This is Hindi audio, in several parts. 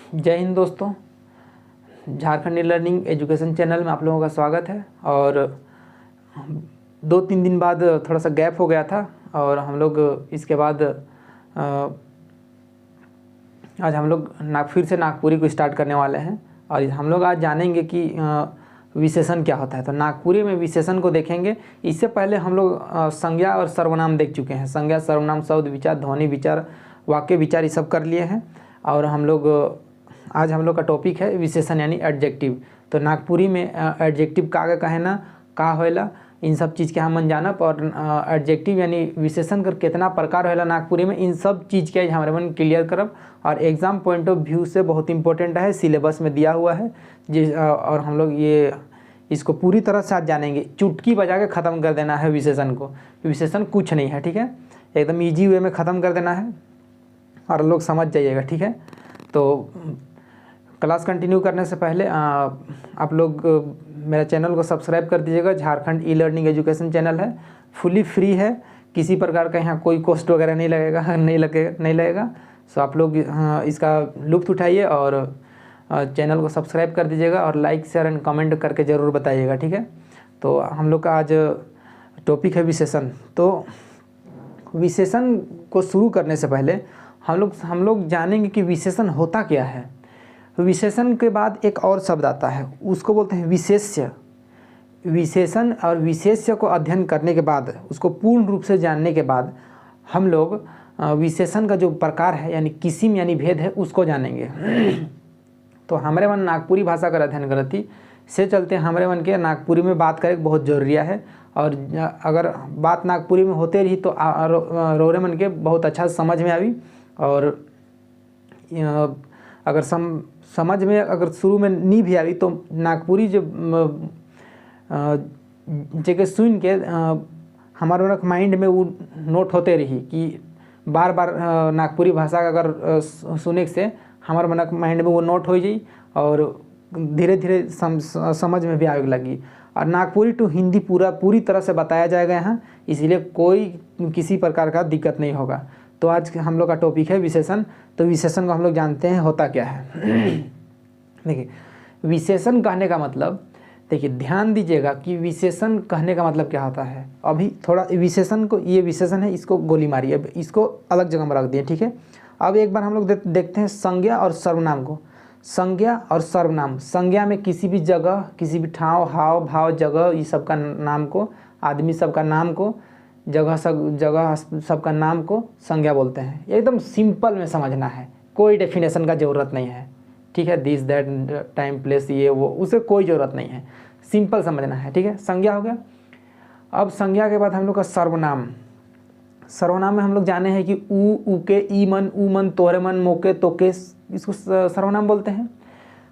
जय हिंद दोस्तों। Jharkhand e learning education channel में आप लोगों का स्वागत है। और 2-3 दिन बाद थोड़ा सा गैप हो गया था और हम लोग इसके बाद आज हम लोग फिर से नागपुरी को स्टार्ट करने वाले हैं। और हम लोग आज जानेंगे कि विशेषण क्या होता है। तो नागपुरी में विशेषण को देखेंगे। इससे पहले हम लोग संज्ञा और सर्वनाम देख चुके हैं। संज्ञा, सर्वनाम, शब्द विचार, ध्वनि विचार, वाक्य विचार, ये सब कर लिए हैं। और आज हम लोग का टॉपिक है विशेषण यानी एडजेक्टिव। तो नागपुरी में एडजेक्टिव का कहना का होएला, इन सब चीज़ के हम जानब। और एडजेक्टिव यानी विशेषण कर कितना प्रकार होएला नागपुरी में, इन सब चीज़ के हमारे मन क्लियर करब। और एग्ज़ाम पॉइंट ऑफ व्यू से बहुत इंपॉर्टेंट है, सिलेबस में दिया हुआ है और हम लोग इसको पूरी तरह से आज जानेंगे। चुटकी बजा के ख़त्म कर देना है विशेषण को। विशेषण कुछ नहीं है, ठीक है, एकदम ईजी वे में ख़त्म कर देना है और लोग समझ जाइएगा, ठीक है। तो क्लास कंटिन्यू करने से पहले आप लोग मेरा चैनल को सब्सक्राइब कर दीजिएगा। Jharkhand e learning education channel है, फुली फ्री है, किसी प्रकार का यहाँ कोई कॉस्ट वगैरह नहीं लगेगा। सो आप लोग इसका लुत्फ़ उठाइए और चैनल को सब्सक्राइब कर दीजिएगा और लाइक, शेयर एंड कमेंट करके ज़रूर बताइएगा, ठीक है। तो हम लोग का आज टॉपिक है विशेषण। तो विशेषण को शुरू करने से पहले हम लोग जानेंगे कि विशेषण होता क्या है। विशेषण के बाद एक और शब्द आता है, उसको बोलते हैं विशेष्य। विशेषण और विशेष्य को अध्ययन करने के बाद, उसको पूर्ण रूप से जानने के बाद हम लोग विशेषण का जो प्रकार है यानी किस्म यानी भेद है उसको जानेंगे। तो हमारे मन नागपुरी भाषा का अध्ययन करती से चलते हमारे मन के नागपुरी में बात करें बहुत ज़रूरी है। और अगर बात नागपुरी में होते रही तो रोरे मन के बहुत अच्छा समझ में आवी। और अगर समझ में अगर शुरू में नहीं भी आई तो नागपुरी जो जगह सुन के हमारे माइंड में वो नोट होते रही कि बार बार नागपुरी भाषा का अगर सुने से हमारे मन माइंड में वो नोट हो जाई और धीरे धीरे समझ में भी आने लगी। और नागपुरी टू हिंदी पूरी तरह से बताया जाएगा यहाँ, इसीलिए कोई किसी प्रकार का दिक्कत नहीं होगा। तो आज हम लोग का टॉपिक है विशेषण। तो विशेषण को हम लोग जानते हैं होता क्या है। देखिए, विशेषण कहने का मतलब, देखिए ध्यान दीजिएगा कि विशेषण कहने का मतलब क्या होता है। अभी थोड़ा विशेषण को, ये विशेषण है, इसको गोली मारिए, अब इसको अलग जगह में रख दिए, ठीक है। अब एक बार हम लोग देखते हैं संज्ञा और सर्वनाम को। संज्ञा और सर्वनाम, संज्ञा में किसी भी जगह, किसी भी ठाव, हाव भाव, जगह, ये सब का नाम को, आदमी सब का नाम को, जगह सबका नाम को संज्ञा बोलते हैं। एकदम सिंपल में समझना है, कोई डेफिनेशन का ज़रूरत नहीं है, ठीक है। दिस दैट टाइम प्लेस ये वो, उसे कोई ज़रूरत नहीं है, सिंपल समझना है, ठीक है। संज्ञा हो गया। अब संज्ञा के बाद हम लोग का सर्वनाम। सर्वनाम में हम लोग जाने हैं कि ऊ के, ई मन, ऊ मन, तोरे मन, मोके, तोके, इसको सर्वनाम बोलते हैं।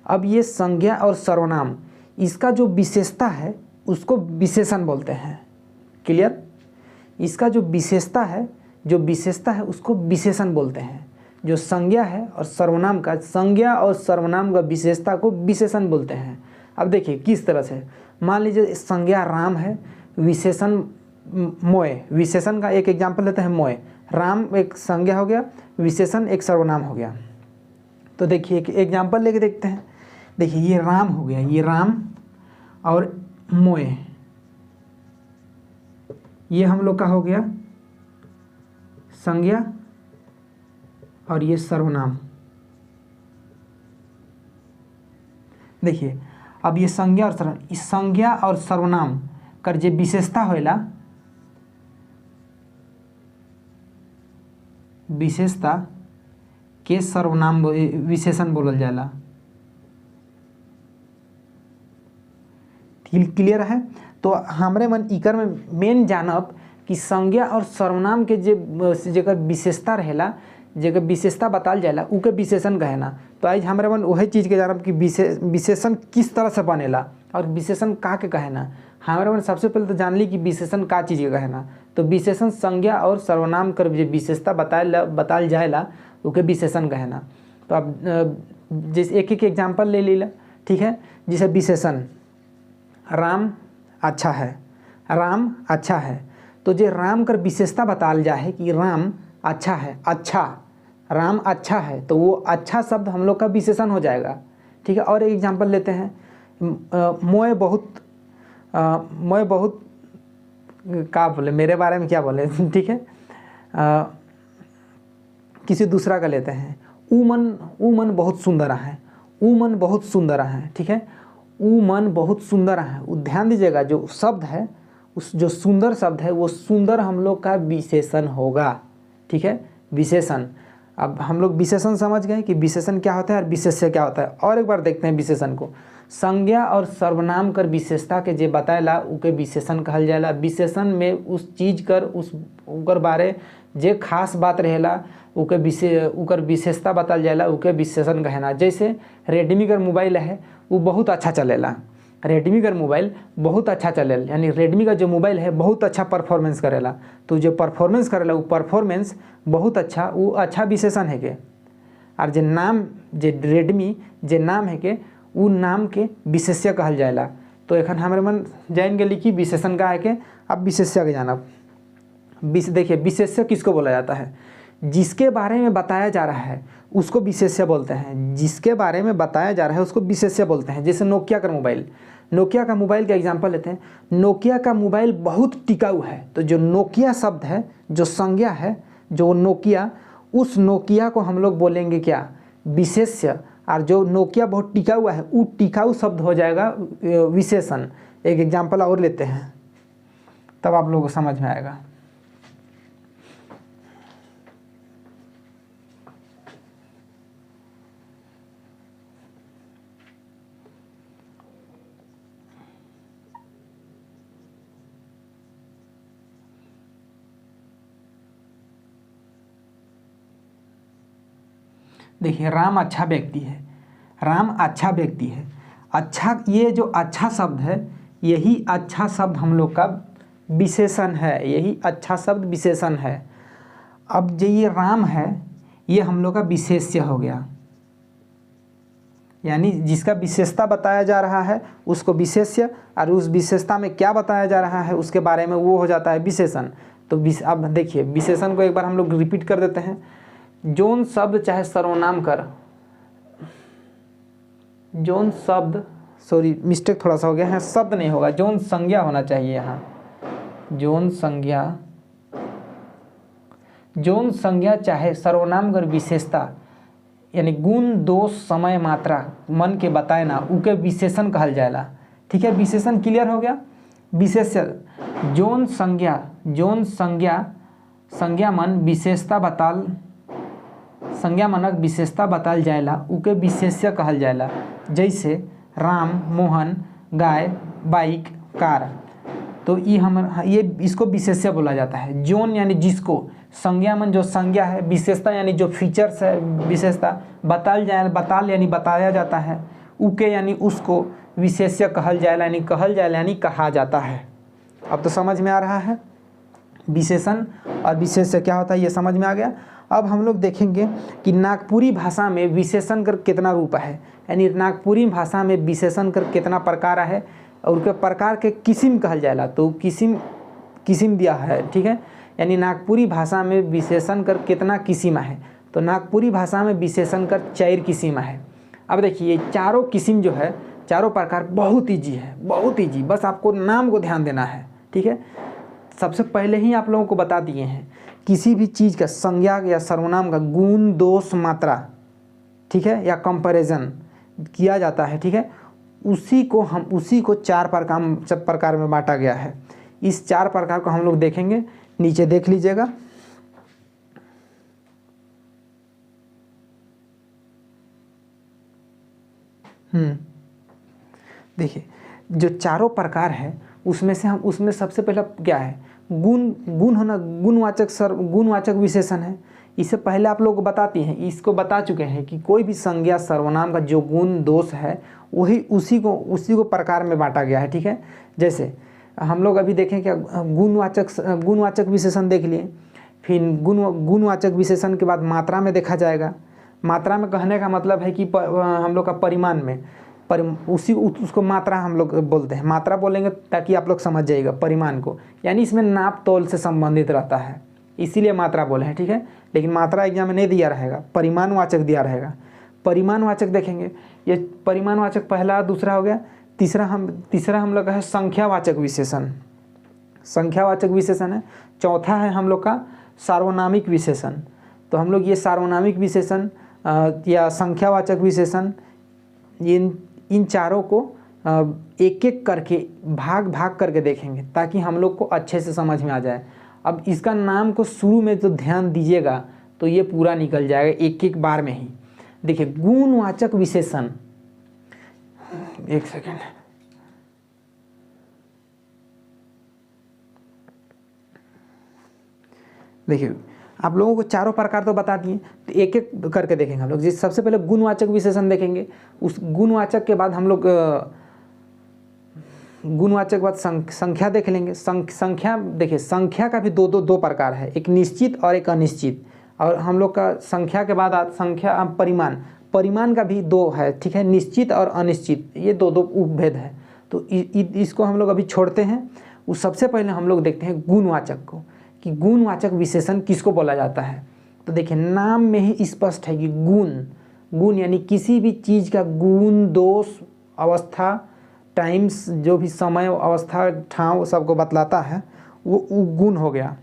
अब ये संज्ञा और सर्वनाम, इसका जो विशेषता है उसको विशेषण बोलते हैं। क्लियर? इसका जो विशेषता है उसको विशेषण बोलते हैं। जो संज्ञा है और सर्वनाम का, संज्ञा और सर्वनाम का विशेषता को विशेषण बोलते हैं। अब देखिए किस तरह से, मान लीजिए संज्ञा राम है, विशेषण मोय। विशेषण का एक एग्जांपल लेते हैं, मोय। राम एक संज्ञा हो गया, विशेषण एक सर्वनाम हो गया। तो देखिए एक एग्जांपल लेके देखते हैं। देखिए ये राम हो गया, ये राम, और मोय ये हम लोग का हो गया संज्ञा और ये सर्वनाम। देखिए अब ये संज्ञा और सर्वनाम, इस संज्ञा और सर्वनाम कर जे विशेषता होएला, विशेषता के सर्वनाम विशेषण बोलल जाला। क्लियर है? तो हमरे मन इकर में मेन जानब कि संज्ञा और सर्वनाम के जगह विशेषता रहेला, जगह विशेषता बताल जाएला, उके विशेषण कहेना। तो आज हमारे मन वही चीज़ के जानब कि विशेषण किस तरह से बनेला और विशेषण का के कहेना। हमारे मन सबसे पहले तो जान ली कि विशेषण का चीज़ के कहेना। तो विशेषण संज्ञा और सर्वनाम कर विशेषता बताल जाएला, उके विशेषण कहेना। तो अब जैसे एक एग्जाम्पल ले लीला, ठीक है। जैसे विशेषण राम अच्छा है, राम अच्छा है, तो जो राम कर विशेषता बताल जा है कि राम अच्छा है। अच्छा राम अच्छा है तो वो अच्छा शब्द हम लोग का विशेषण हो जाएगा। ठीक है, और एक एग्जांपल लेते हैं, मोए बहुत क्या बोले, मेरे बारे में क्या बोले ठीक है, किसी दूसरा का लेते हैं, ऊ मन बहुत सुंदर है, ऊ मन बहुत सुंदर है। ठीक है, ऊ मन बहुत सुंदर है, ध्यान दीजिएगा जो शब्द है, उस जो सुंदर शब्द है वो सुंदर हम लोग का विशेषण होगा। ठीक है, विशेषण। अब हम लोग विशेषण समझ गए कि विशेषण क्या होता है और विशेष्य क्या होता है। और एक बार देखते हैं विशेषण को। संज्ञा और सर्वनाम कर विशेषता के जे बताएला उके विशेषण कहल जाएला। विशेषण में उस चीज कर उस उकर बारे जे खास बात रहेला उकर विशेषता बताल जाएला, उके विशेषण कहना। जैसे रेडमी का मोबाइल है वो बहुत अच्छा चलेला, रेडमी का मोबाइल बहुत अच्छा चलेला, यानी रेडमी का जो मोबाइल है बहुत अच्छा परफॉर्मेंस करेला। तो जो परफॉर्मेंस करेला वो परफॉर्मेंस बहुत अच्छा, वो अच्छा विशेषण है के। और जे नाम जे रेडमी जे नाम है के वो नाम के विशेष्य कहल जाएला। तो एखन हमारे मन जान गेली कि विशेषण का है के, अब विशेष्य के जाना। देखिए विशेष्य किसको बोला जाता है, जिसके बारे में बताया जा रहा है उसको विशेष्य बोलते हैं। जिसके बारे में बताया जा रहा है उसको विशेष्य बोलते हैं। जैसे नोकिया का मोबाइल, नोकिया का मोबाइल का एग्जांपल लेते हैं, नोकिया का मोबाइल बहुत टिकाऊ है। तो जो नोकिया शब्द है, जो संज्ञा है, जो नोकिया, उस नोकिया को हम लोग बोलेंगे क्या, विशेष्य। और जो नोकिया बहुत टिकाऊ है वो टिकाऊ शब्द हो जाएगा विशेषण। एक एग्जांपल और लेते हैं तब आप लोगों को समझ में आएगा। देखिए राम अच्छा व्यक्ति है, राम अच्छा व्यक्ति है। अच्छा, ये जो अच्छा शब्द है यही अच्छा शब्द हम लोग का विशेषण है, यही अच्छा शब्द विशेषण है। अब जो ये राम है ये हम लोग का विशेष्य हो गया, यानी जिसका विशेषता बताया जा रहा है उसको विशेष्य, और उस विशेषता में क्या बताया जा रहा है उसके बारे में वो हो जाता है विशेषण। तो अब देखिए विशेषण को एक बार हम लोग रिपीट कर देते हैं। जोन शब्द चाहे सर्वनाम कर, जोन शब्द, सॉरी मिस्टेक थोड़ा सा हो गया है, शब्द नहीं होगा, जोन संज्ञा होना चाहिए यहाँ, जोन संज्ञा, जोन संज्ञा चाहे सर्वनाम कर विशेषता, यानी गुण दोष समय मात्रा मन के बताए ना उके विशेषण कहल जाएला। ठीक है, विशेषण क्लियर हो गया। विशेष्य, जोन संज्ञा, जोन संज्ञा, संज्ञा मन विशेषता बताल, संज्ञा मनक विशेषता बताल जाएला उके विशेष्य कहल जाएला। जैसे राम, मोहन, गाय, बाइक, कार। तो ये इसको विशेष्य बोला जाता है। जोन यानी जिसको, संज्ञा मन जो संज्ञा है, विशेषता यानी जो फीचर्स है विशेषता, बताल यानी बताया जाता है, उके यानी उसको विशेष्य कहल जाएला, यानी कहल जाएला यानी कहा जाता है। अब तो समझ में आ रहा है विशेषण और विशेष्य क्या होता है, ये समझ में आ गया। अब हम लोग देखेंगे कि नागपुरी भाषा में विशेषण कर कितना रूप है, यानी नागपुरी भाषा में विशेषण कर कितना प्रकार है और के प्रकार के किस्म कहल जाएला। तो किस्म दिया है। ठीक है, यानी नागपुरी भाषा में विशेषण कर कितना किस्म है, तो नागपुरी भाषा में विशेषण कर 4 किस्म है। अब देखिए चारों किस्म जो है, चारों प्रकार बहुत ईजी है, बहुत ईजी, बस आपको नाम को ध्यान देना है। ठीक है, सबसे पहले ही आप लोगों को बता दिए हैं किसी भी चीज़ का संज्ञा या सर्वनाम का गुण दोष मात्रा, ठीक है, या कंपैरिजन किया जाता है। ठीक है, उसी को 4 प्रकार में बांटा गया है। इस 4 प्रकार को हम लोग देखेंगे, नीचे देख लीजिएगा। देखिए जो चारों प्रकार है उसमें सबसे पहला क्या है, गुण होना, गुणवाचक विशेषण है। इससे पहले आप लोग को बताती हैं, इसको बता चुके हैं कि कोई भी संज्ञा सर्वनाम का जो गुण दोष है वही उसी को प्रकार में बांटा गया है। ठीक है, जैसे हम लोग अभी देखें क्या, गुणवाचक विशेषण देख लिए, फिर गुणवाचक विशेषण के बाद मात्रा में देखा जाएगा। मात्रा में कहने का मतलब है कि हम लोग का परिमाण में उसको मात्रा हम लोग बोलते हैं। मात्रा बोलेंगे ताकि आप लोग समझ जाइएगा परिमाण को, यानी इसमें नाप तोल से संबंधित रहता है। इसीलिए मात्रा बोले हैं, ठीक है। लेकिन मात्रा एग्जाम में नहीं दिया रहेगा, परिमाणवाचक दिया रहेगा। परिमाणवाचक देखेंगे, ये परिमाणवाचक पहला दूसरा हो गया। तीसरा हम लोग का है संख्यावाचक विशेषण, संख्यावाचक विशेषण है। चौथा है हम लोग का सार्वनामिक विशेषण। तो हम लोग ये सार्वनामिक विशेषण या संख्यावाचक विशेषण, इन चारों को एक एक करके भाग भाग करके देखेंगे ताकि हम लोग को अच्छे से समझ में आ जाए। अब इसका नाम को शुरू में तो ध्यान दीजिएगा तो ये पूरा निकल जाएगा एक एक बार में ही। देखिए गुणवाचक विशेषण, एक सेकेंड, देखिए आप लोगों को चारों प्रकार तो बता दिए, तो एक एक करके देखेंगे हम लोग। जिस सबसे पहले गुणवाचक विशेषण देखेंगे, उस गुणवाचक के बाद हम लोग गुणवाचक के बाद संख्या देख लेंगे। संख्या देखिए, संख्या का भी दो प्रकार है, एक निश्चित और एक अनिश्चित। और हम लोग का संख्या के बाद संख्या परिमाण का भी दो है, ठीक है, निश्चित और अनिश्चित, ये दो उपभेद है। तो इसको हम लोग अभी छोड़ते हैं। उस सबसे पहले हम लोग देखते हैं गुणवाचक को, कि गुणवाचक विशेषण किसको बोला जाता है। तो देखिए नाम में ही स्पष्ट है कि गुण यानी किसी भी चीज़ का गुण, दोष, अवस्था, टाइम्स, जो भी समय, अवस्था, ठाव सबको बतलाता है, वो गुण हो गया,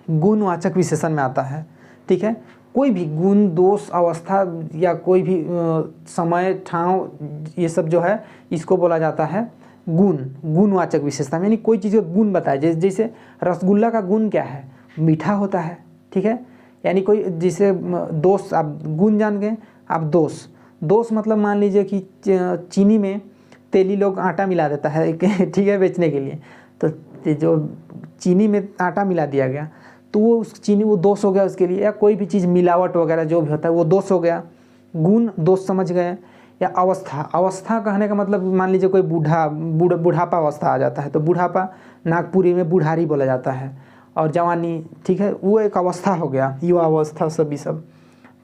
गुणवाचक विशेषण में आता है, ठीक है। कोई भी गुण, दोष, अवस्था या कोई भी समय, ठाव, ये सब जो है इसको बोला जाता है गुणवाचक विशेषता। यानी कोई चीज़ का गुण बताए, जैसे रसगुल्ला का गुण क्या है, मीठा होता है, ठीक है। यानी कोई जैसे दोष, आप गुण जान गए, आप दोष मतलब मान लीजिए कि चीनी में तेली लोग आटा मिला देता है, ठीक है, बेचने के लिए। तो जो चीनी में आटा मिला दिया गया तो वो उस चीनी, वो दोष हो गया उसके लिए। या कोई भी चीज़ मिलावट वगैरह जो भी होता है वो दोष हो गया, गुण दोष समझ गए। या अवस्था कहने का मतलब मान लीजिए कोई बुढ़ापा अवस्था आ जाता है, तो बुढ़ापा नागपुरी में बुढ़ारी बोला जाता है। और जवानी, ठीक है, वो एक अवस्था हो गया, युवा अवस्था, सभी सब।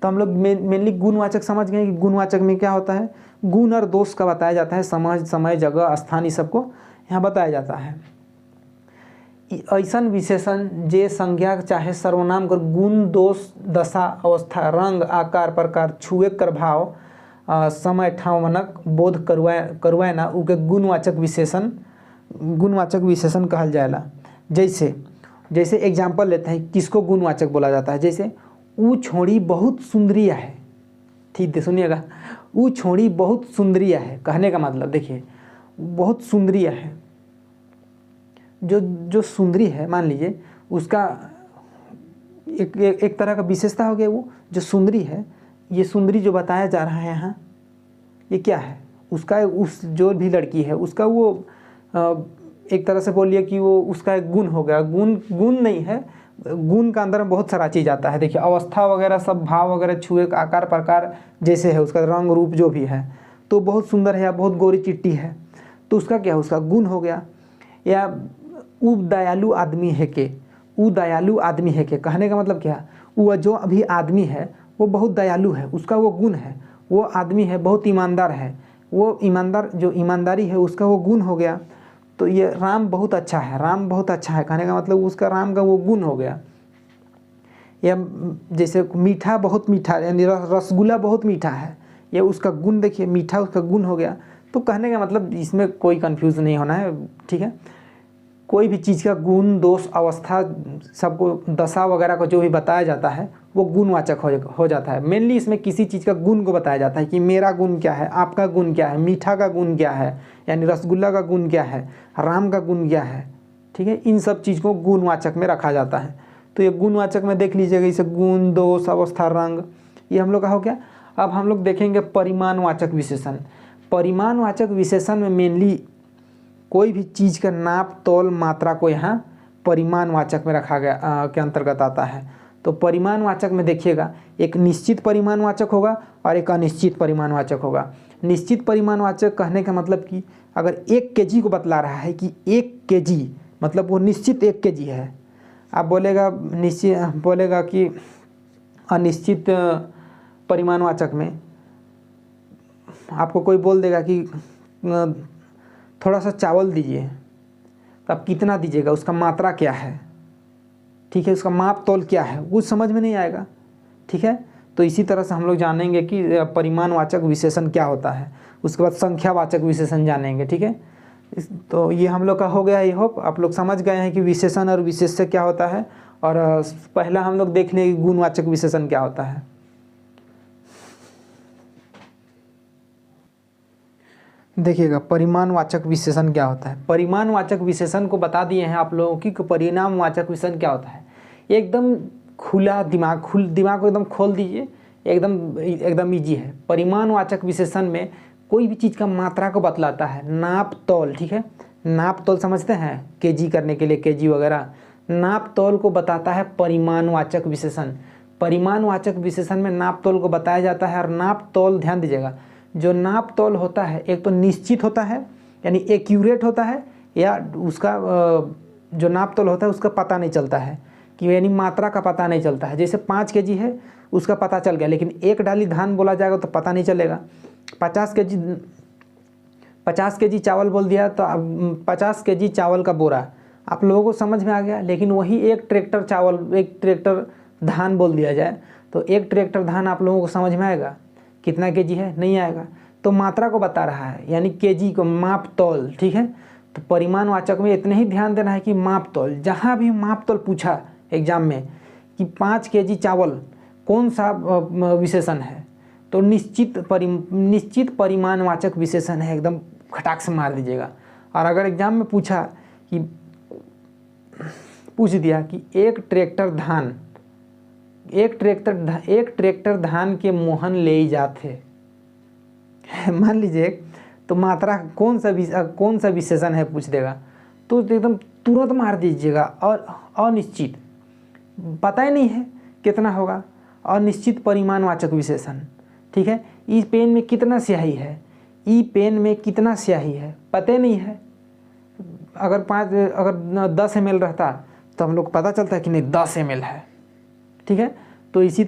तो हम लोग मेनली गुणवाचक समझ गए कि गुणवाचक में क्या होता है, गुण और दोष का बताया जाता है, समय, जगह, स्थान, ये सबको यहाँ बताया जाता है। ऐसा विशेषण जे संज्ञा चाहे सर्वनाम कर गुण, दोष, दशा, अवस्था, रंग, आकार, प्रकार, छुए कर भाव, समय, ठाव, मनक बोध करवाए ना, उके गुणवाचक विशेषण कहल जाएला। जैसे एग्जाम्पल लेते हैं, किसको गुणवाचक बोला जाता है। जैसे ऊ छोड़ी बहुत सुंदरिया है, ठीक है, सुनिएगा, ऊ छोड़ी बहुत सुंदरिया है, कहने का मतलब देखिए बहुत सुंदरिया है, जो सुंदरी है, मान लीजिए उसका एक तरह का विशेषता हो गया। वो जो सुंदरी है, ये सुंदरी जो बताया जा रहा है यहाँ, ये क्या है, उसका, उस जो भी लड़की है उसका वो एक तरह से बोलिए कि वो उसका एक गुण हो गया। गुण नहीं है, गुण का अंदर में बहुत सारा चीज़ आता है। देखिए अवस्था वगैरह सब, भाव वगैरह, छुए, आकार, प्रकार जैसे है, उसका रंग रूप जो भी है, तो बहुत सुंदर है या बहुत गोरी चिट्टी है, तो उसका क्या है, उसका गुण हो गया। या ऊ दयालु आदमी है के, ऊ दयालु आदमी है के, कहने का मतलब क्या, वो जो अभी आदमी है वो बहुत दयालु है, उसका वो गुण है। वो आदमी है बहुत ईमानदार है, वो ईमानदार, जो ईमानदारी है उसका वो गुण हो गया। तो ये राम बहुत अच्छा है, राम बहुत अच्छा है, कहने का मतलब उसका राम का वो गुण हो गया। या जैसे मीठा बहुत मीठा, यानी रसगुल्ला बहुत मीठा है, ये उसका गुण, देखिए मीठा उसका गुण हो गया। तो कहने का मतलब इसमें कोई कंफ्यूज नहीं होना है, ठीक है। कोई भी चीज़ का गुण, दोष, अवस्था, सबको, दशा वगैरह को जो भी बताया जाता है वो गुणवाचक हो जाता है। मेनली इसमें किसी चीज़ का गुण को बताया जाता है कि मेरा गुण क्या है, आपका गुण क्या है, मीठा का गुण क्या है, यानी रसगुल्ला का गुण क्या है, राम का गुण क्या है, ठीक है। इन सब चीज़ को गुणवाचक में रखा जाता है। तो ये गुणवाचक में देख लीजिएगा, इसे गुण, दोष, अवस्था, रंग, ये हम लोग का हो गया। अब हम लोग देखेंगे परिमाणवाचक विशेषण। परिमाणवाचक विशेषण में मेनली कोई भी चीज़ का नाप, तौल, मात्रा को यहाँ परिमाणवाचक में रखा गया के अंतर्गत आता है। तो परिमाणवाचक में देखिएगा, एक निश्चित परिमाणवाचक होगा और एक अनिश्चित परिमाणवाचक होगा। निश्चित परिमाणवाचक कहने का मतलब कि अगर 1 kg को बतला रहा है कि 1 kg, मतलब वो निश्चित 1 kg है। आप बोलेगा कि अनिश्चित परिमाणवाचक में आपको कोई बोल देगा कि थोड़ा सा चावल दीजिए, तो आप कितना दीजिएगा, उसका मात्रा क्या है, ठीक है, उसका माप तौल क्या है वो समझ में नहीं आएगा। ठीक है, तो इसी तरह से हम लोग जानेंगे कि परिमाणवाचक विशेषण क्या होता है, उसके बाद संख्यावाचक विशेषण जानेंगे। ठीक है, तो ये हम लोग का हो गया। आई होप आप लोग समझ गए हैं कि विशेषण और विशेष्य क्या होता है। और पहला हम लोग देख लें गुणवाचक विशेषण क्या होता है। देखिएगा परिमाणवाचक विशेषण क्या होता है। परिमाणवाचक विशेषण को बता दिए हैं आप लोगों की परिणामवाचक विशेषण क्या होता है। एकदम खुला दिमाग दिमाग को एकदम खोल दीजिए, एकदम ईजी है। परिमाणवाचक विशेषण में कोई भी चीज़ का मात्रा को बतलाता है, नाप तौल। ठीक है, नाप तौल समझते हैं, केजी करने के लिए केजी वगैरह, नाप तौल को बताता है परिमाणवाचक विशेषण। परिमाणवाचक विशेषण में नाप तौल को बताया जाता है। और नाप तौल ध्यान दीजिएगा, जो नाप तौल होता है एक तो निश्चित होता है यानी एक्यूरेट होता है, या उसका जो नाप तौल होता है उसका पता नहीं चलता है कि यानी मात्रा का पता नहीं चलता है। जैसे 5 केजी है उसका पता चल गया, लेकिन एक डाली धान बोला जाएगा तो पता नहीं चलेगा। 50 केजी चावल बोल दिया तो अब 50 केजी चावल का बोरा आप लोगों को समझ में आ गया। लेकिन वही एक ट्रैक्टर धान बोल दिया जाए तो एक ट्रैक्टर धान आप लोगों को समझ में आएगा कितना केजी है, नहीं आएगा। तो मात्रा को बता रहा है यानी केजी को, माप तौल। ठीक है, तो परिमाणवाचक में इतने ही ध्यान देना है कि माप तौल, जहाँ भी माप तौल पूछा एग्जाम में कि 5 केजी चावल कौन सा विशेषण है, तो निश्चित परिमाणवाचक विशेषण है, एकदम खटाक से मार दीजिएगा। और अगर एग्जाम में पूछ दिया कि एक ट्रैक्टर धान के मोहन ले जाते मान लीजिए, तो मात्रा कौन सा विशेषण है पूछ देगा तो एकदम तुरंत मार दीजिएगा। और अनिश्चित, पता ही नहीं है कितना होगा, अनिश्चित परिमाणवाचक विशेषण। ठीक है, ई पेन में कितना स्याही है, ई पेन में कितना स्याही है पता ही नहीं है। अगर 10 ml रहता तो हम लोग पता चलता है कि नहीं 10 ml है। ठीक है, तो इसी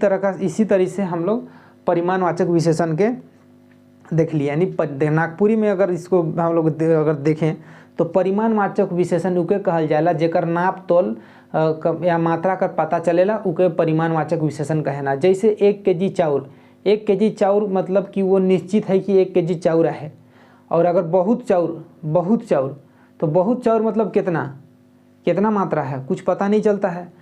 तरह से हम लोग परिमाणवाचक विशेषण के देख लिए। यानी नागपुरी में अगर इसको हम लोग अगर देखें तो परिमाणवाचक विशेषण उके कहल जाला जेकर नाप तौल या मात्रा का पता चलेला उके परिमाणवाचक विशेषण कहना। जैसे 1 केजी चाउर मतलब कि वो निश्चित है कि 1 केजी चाउर है। और अगर बहुत चाउर तो बहुत चाउर मतलब कितना मात्रा है कुछ पता नहीं चलता है,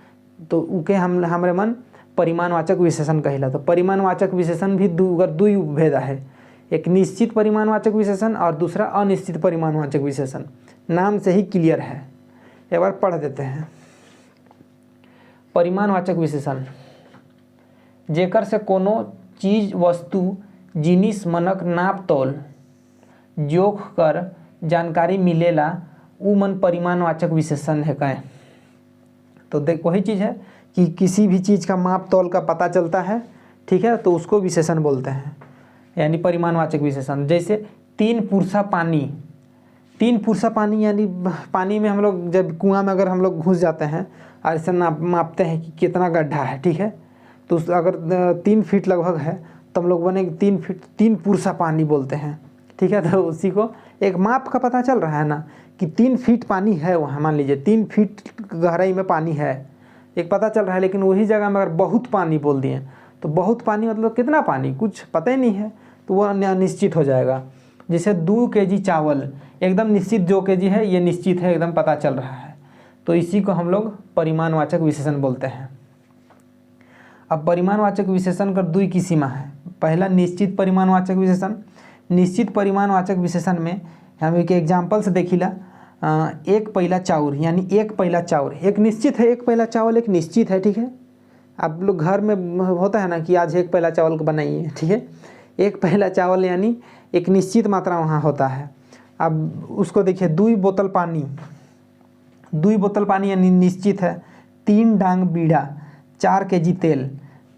तो उके हमरे मन परिमाणवाचक विशेषण कहिला। तो परिमाणवाचक विशेषण भी दुई भेद है, एक निश्चित परिमाणवाचक विशेषण और दूसरा अनिश्चित परिमाणवाचक विशेषण। नाम से ही क्लियर है, एक बार पढ़ देते हैं। परिमाणवाचक विशेषण जेकर से कोनो चीज, वस्तु, जिनिस, मनक नाप तौल जोख कर जानकारी मिलेला उ मन परिमाणवाचक विशेषण है कहें। तो देख वही चीज़ है कि किसी भी चीज़ का माप तौल का पता चलता है। ठीक है, तो उसको विशेषण बोलते हैं यानी परिमाणवाचक विशेषण। जैसे 3 पुरसा पानी यानी पानी में हम लोग जब कुआं में अगर हम लोग घुस जाते हैं और ऐसे मापते हैं कि कितना गड्ढा है। ठीक है, तो अगर 3 फीट लगभग है तो हम लोग बने 3 पुरसा पानी बोलते हैं। ठीक है, तो उसी को एक माप का पता चल रहा है ना कि 3 फीट पानी है वहाँ, मान लीजिए 3 फीट गहराई में पानी है, एक पता चल रहा है। लेकिन वही जगह में अगर बहुत पानी बोल दिए तो बहुत पानी मतलब कितना पानी कुछ पता ही नहीं है, तो वो अनिश्चित हो जाएगा। जैसे 2 केजी चावल एकदम निश्चित, 2 केजी है ये निश्चित है, एकदम पता चल रहा है, तो इसी को हम लोग परिमाणवाचक विशेषण बोलते हैं। अब परिमाणवाचक विशेषण का 2 किस्म है। पहला निश्चित परिमाणवाचक विशेषण। निश्चित परिमाणवाचक विशेषण में हम एक एग्जाम्पल से देखिला, 1 पैला चाउर यानी 1 पैला चाउर एक निश्चित है, 1 पैला चावल एक निश्चित है। ठीक है, आप लोग घर में होता है ना कि आज 1 पैला चावल को बनाइए। ठीक है, 1 पैला चावल यानी एक निश्चित मात्रा वहाँ होता है। अब उसको देखिए 2 बोतल पानी यानी निश्चित है। 3 डांग बीड़ा, 4 केजी तेल।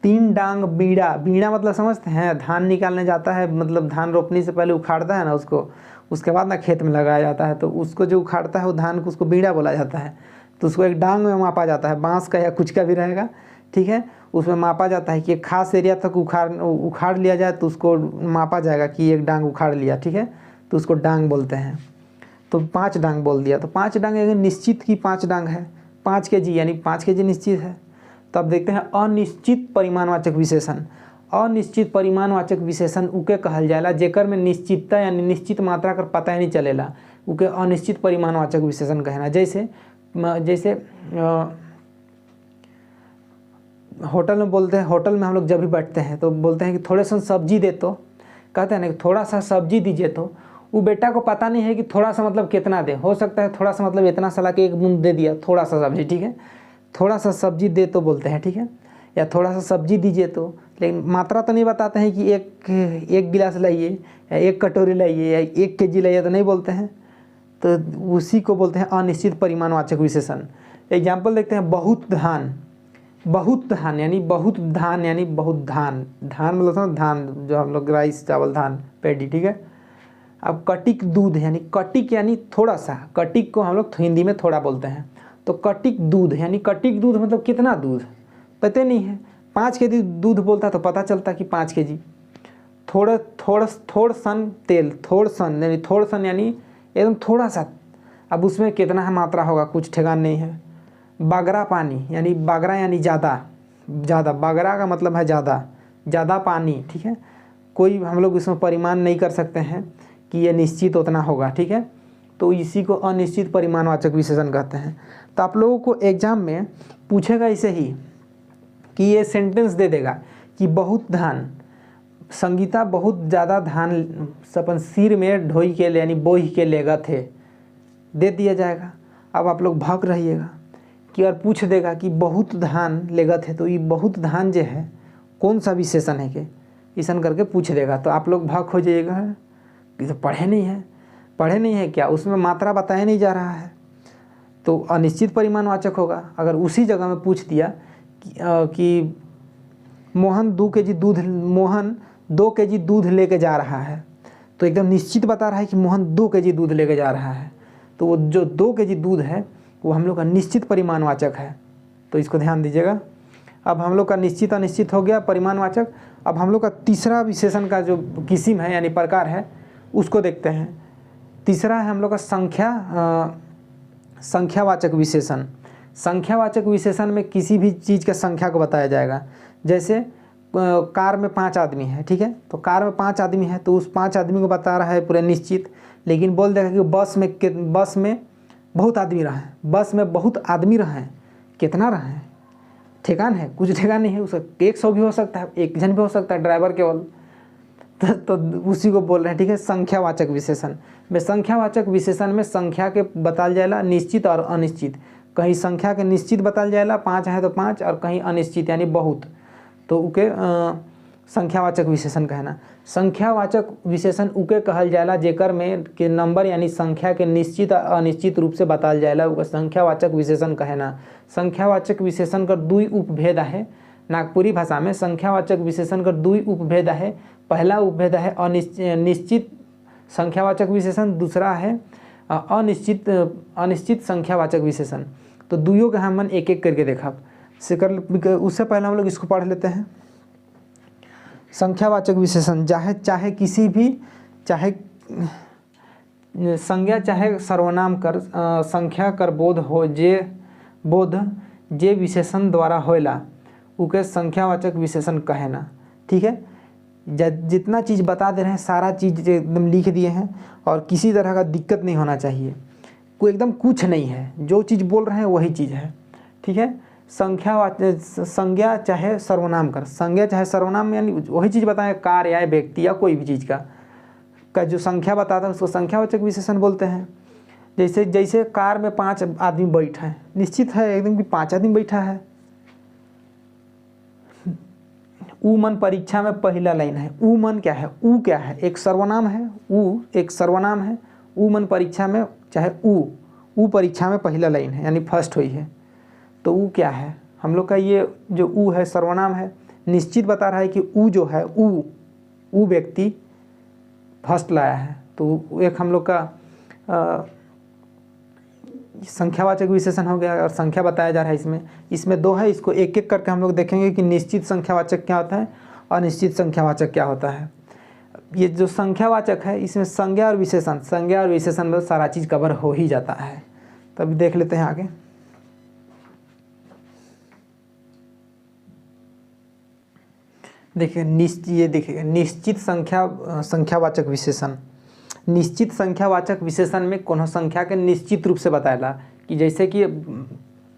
3 डांग बीड़ा मतलब समझते हैं, धान निकालने जाता है, मतलब धान रोपने से पहले उखाड़ता है ना उसको, उसके बाद ना खेत में लगाया जाता है, तो उसको जो उखाड़ता है वो धान को उसको बीड़ा बोला जाता है। तो उसको एक डांग में मापा जाता है, बांस का या कुछ का भी रहेगा। ठीक है, उसमें मापा जाता है कि एक खास एरिया तक उखाड़ लिया जाए तो उसको मापा जाएगा कि एक डांग उखाड़ लिया। ठीक है, तो उसको डांग बोलते हैं। तो 5 डांग बोल दिया, तो 5 डांग अगर निश्चित की 5 डांग है 5 kg यानी 5 kg निश्चित है। तो अब देखते हैं अनिश्चित परिमाणवाचक विशेषण। अनिश्चित परिमाणवाचक विशेषण उके कहल जाला जेकर में निश्चितता यानी निश्चित मात्रा कर पता ही नहीं चलेला, उके अनिश्चित परिमाणवाचक विशेषण कहना। जैसे होटल में बोलते हैं, होटल में हम लोग जब भी बैठते हैं तो बोलते हैं कि थोड़े सा सब्जी दे, तो कहते हैं ना कि थोड़ा सा सब्जी दीजिए, तो वो बेटा को पता नहीं है कि थोड़ा सा मतलब कितना दे। हो सकता है थोड़ा सा मतलब इतना सा ला के एक बूंद दे दिया, थोड़ा सा सब्जी, ठीक है, थोड़ा सा सब्जी दे तो बोलते हैं, ठीक है, या थोड़ा सा सब्जी दीजिए तो, लेकिन मात्रा तो नहीं बताते हैं कि एक गिलास लाइए या एक कटोरी लाइए या 1 kg लाइए, तो नहीं बोलते हैं। तो उसी को बोलते हैं अनिश्चित परिमाणवाचक विशेषण। एग्जाम्पल देखते हैं बहुत धान। बहुत धान यानी बहुत धान यानी बहुत धान, धान मतलब धान जो हम लोग राइस चावल धान पैडी, ठीक है। अब कटिक दूध यानी कटिक यानी थोड़ा सा, कटिक को हम लोग हिंदी में थोड़ा बोलते हैं। तो कटिक दूध यानी कटिक दूध मतलब कितना दूध पता नहीं है। 5 kg दूध बोलता तो पता चलता कि 5 kg। थोड़ सन तेल, थोड़ सन यानी एकदम थोड़ा सा, अब उसमें कितना मात्रा होगा कुछ ठिकान नहीं है। बागरा पानी यानी बागरा यानी ज़्यादा, बागरा का मतलब है ज़्यादा पानी, ठीक है। कोई हम लोग इसमें परिमाण नहीं कर सकते हैं कि ये निश्चित उतना होगा, ठीक है। तो इसी को अनिश्चित परिमाणवाचक विशेषण कहते हैं। तो आप लोगों को एग्जाम में पूछेगा इसे ही कि ये सेंटेंस दे देगा कि बहुत धान, संगीता बहुत ज़्यादा धान अपन सिर में ढोई के यानी बोही के लेगा थे, दे दिया जाएगा। अब आप लोग भाग रहिएगा कि और पूछ देगा कि बहुत धान लेगा थे, तो ये बहुत धान जो है कौन सा विशेषण है के, ईसन करके पूछ देगा। तो आप लोग भाग हो जाइएगा कि तो पढ़े नहीं है क्या, उसमें मात्रा बताया नहीं जा रहा है, तो अनिश्चित परिमाणवाचक होगा। अगर उसी जगह में पूछ दिया कि मोहन 2 kg दूध लेके जा रहा है, तो एकदम निश्चित बता रहा है कि मोहन 2 kg दूध लेके जा रहा है, तो वो जो 2 kg दूध है वो हम लोग का निश्चित परिमाणवाचक है। तो इसको ध्यान दीजिएगा। अब हम लोग का निश्चित अनिश्चित हो गया परिमाणवाचक। अब हम लोग का तीसरा विशेषण का जो किस्म है यानी प्रकार है उसको देखते हैं। तीसरा है हम लोग का संख्यावाचक विशेषण। संख्यावाचक विशेषण में किसी भी चीज़ का संख्या को बताया जाएगा। जैसे कार में 5 आदमी है, ठीक है, तो कार में 5 आदमी है, तो उस 5 आदमी को बता रहा है पूरे निश्चित, लेकिन बोल देगा कि बस में बहुत आदमी रहे, बस में बहुत आदमी रहे, कितना रहे ठिकान है, कुछ ठिकान नहीं है, उसका 100 भी हो सकता है, 1 जन भी हो सकता है, ड्राइवर केवल। तो उसी को बोल रहे हैं, ठीक है। संख्यावाचक विशेषण में, संख्यावाचक विशेषण में संख्या के बताल जाएगा निश्चित और अनिश्चित। कहीं संख्या के निश्चित बताल जाएगा 5 है तो 5, और कहीं अनिश्चित यानी बहुत, तो उके संख्यावाचक विशेषण कहना। संख्यावाचक विशेषण उके कहल जाला जेकर में के नंबर यानी संख्या के निश्चित और अनिश्चित रूप से बताल जाएगा, उके संख्यावाचक विशेषण कहना। संख्यावाचक विशेषण का 2 उपभेद है नागपुरी भाषा में। संख्यावाचक विशेषण का 2 उपभेद है। पहला उपभेद है निश्चित संख्यावाचक विशेषण, दूसरा है अनिश्चित संख्यावाचक विशेषण। तो दुइयों का हम एक एक करके देखा। उससे पहले हम लोग इसको पढ़ लेते हैं। संख्यावाचक विशेषण चाहे किसी भी, चाहे संज्ञा चाहे सर्वनाम कर संख्या कर बोध हो जे विशेषण द्वारा होएला उके संख्यावाचक विशेषण कहना, ठीक है। जितना चीज़ बता दे रहे हैं सारा चीज़ एकदम लिख दिए हैं और किसी तरह का दिक्कत नहीं होना चाहिए, कोई एकदम कुछ नहीं है, जो चीज़ बोल रहे हैं वही चीज़ है, ठीक है। संज्ञा चाहे सर्वनाम कर, संज्ञा चाहे सर्वनाम यानी वही चीज़ बताएं, कार या व्यक्ति या कोई भी चीज़ का जो संख्या बताता है उसको संख्यावाचक विशेषण बोलते हैं। जैसे कार में 5 आदमी बैठा है, निश्चित है एकदम कि 5 आदमी बैठा है। ऊ मन परीक्षा में पहला लाइन है। ऊ मन क्या है, ऊ क्या है, एक सर्वनाम है, ऊ एक सर्वनाम है। ऊ मन परीक्षा में, चाहे ऊ परीक्षा में पहला लाइन है यानी फर्स्ट हुई है, तो ऊ क्या है हम लोग का, ये जो ऊ है सर्वनाम है, निश्चित बता रहा है कि ऊ जो है ऊ व्यक्ति फर्स्ट लाया है, तो एक हम लोग का संख्यावाचक विशेषण हो गया और संख्या बताया जा रहा है। इसमें 2 है, इसको एक एक करके हम लोग देखेंगे कि निश्चित संख्यावाचक क्या होता है और अनिश्चित संख्यावाचक क्या होता है। ये जो संख्यावाचक है इसमें संज्ञा और विशेषण में सारा चीज़ कवर हो ही जाता है। तब देख लेते हैं आगे। देखिए ये देखिए निश्चित संख्यावाचक विशेषण। निश्चित संख्यावाचक विशेषण में कोनो संख्या के निश्चित रूप से बताएला कि जैसे कि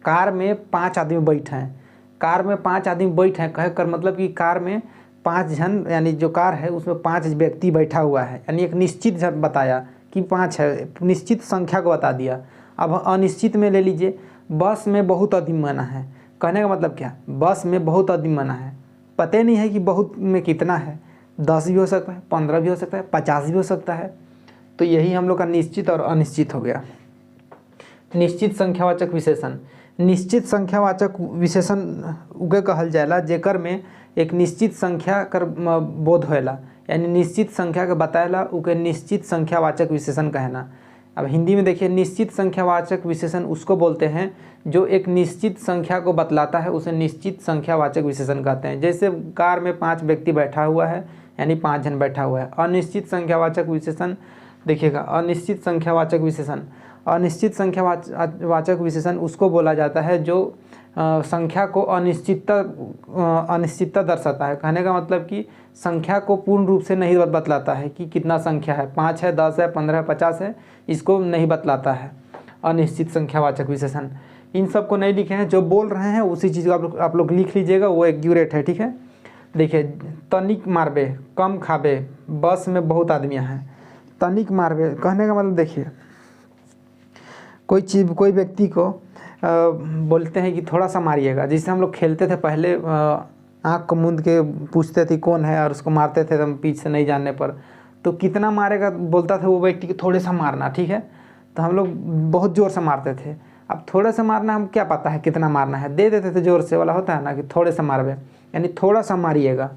कार में 5 आदमी बैठे हैं, कार में 5 आदमी बैठे हैं कहे कर मतलब कि कार में 5 जन यानी जो कार है उसमें 5 व्यक्ति बैठा हुआ है, यानी एक निश्चित बताया कि 5 है, निश्चित संख्या को बता दिया। अब अनिश्चित में ले लीजिए, बस में बहुत आदमी मना है, कहने का मतलब क्या, बस में बहुत आदमी मना है, पता नहीं है कि बहुत में कितना है, 10 भी हो सकता है, 15 भी हो सकता है, 50 भी हो सकता है। तो यही हम लोग का निश्चित और अनिश्चित हो गया। निश्चित संख्यावाचक विशेषण। निश्चित संख्यावाचक विशेषण उगे कहल जाएला जेकर में एक निश्चित संख्या कर बोध होएला, यानी निश्चित संख्या के बताएला उके निश्चित संख्यावाचक विशेषण कहना। अब हिंदी में देखिए निश्चित संख्यावाचक विशेषण उसको बोलते हैं जो एक निश्चित संख्या को बतलाता है, उसे निश्चित संख्यावाचक विशेषण कहते हैं। जैसे कार में 5 व्यक्ति बैठा हुआ है यानी 5 जन बैठा हुआ है। अनिश्चित संख्यावाचक विशेषण देखिएगा, अनिश्चित संख्यावाचक विशेषण, अनिश्चित संख्यावाचक विशेषण उसको बोला जाता है जो संख्या को अनिश्चितता दर्शाता है। कहने का मतलब कि संख्या को पूर्ण रूप से नहीं बतलाता है कि कितना संख्या है, 5 है, 10 है, 15 है, 50 है, इसको नहीं बतलाता है अनिश्चित संख्यावाचक विशेषण। इन सब को नहीं लिखे हैं, जो बोल रहे हैं उसी चीज़ को आप लोग लिख लीजिएगा, वो एक्यूरेट है, ठीक है। देखिए तनिक मारबे कम खाबे, बस में बहुत आदमियाँ हैं। तनिक मारबे कहने का मतलब देखिए कोई व्यक्ति को बोलते हैं कि थोड़ा सा मारिएगा। जैसे हम लोग खेलते थे पहले, आँख को मूंद के पूछते थे कौन है और उसको मारते थे हम पीछे से नहीं जानने पर, तो कितना मारेगा बोलता था वो व्यक्ति को थोड़े सा मारना, ठीक है। तो हम लोग बहुत ज़ोर से मारते थे। अब थोड़े से मारना हम क्या पता है कितना मारना है, दे देते थे ज़ोर से वाला होता है ना कि थोड़े से मारबे, यानी थोड़ा सा मारिएगा।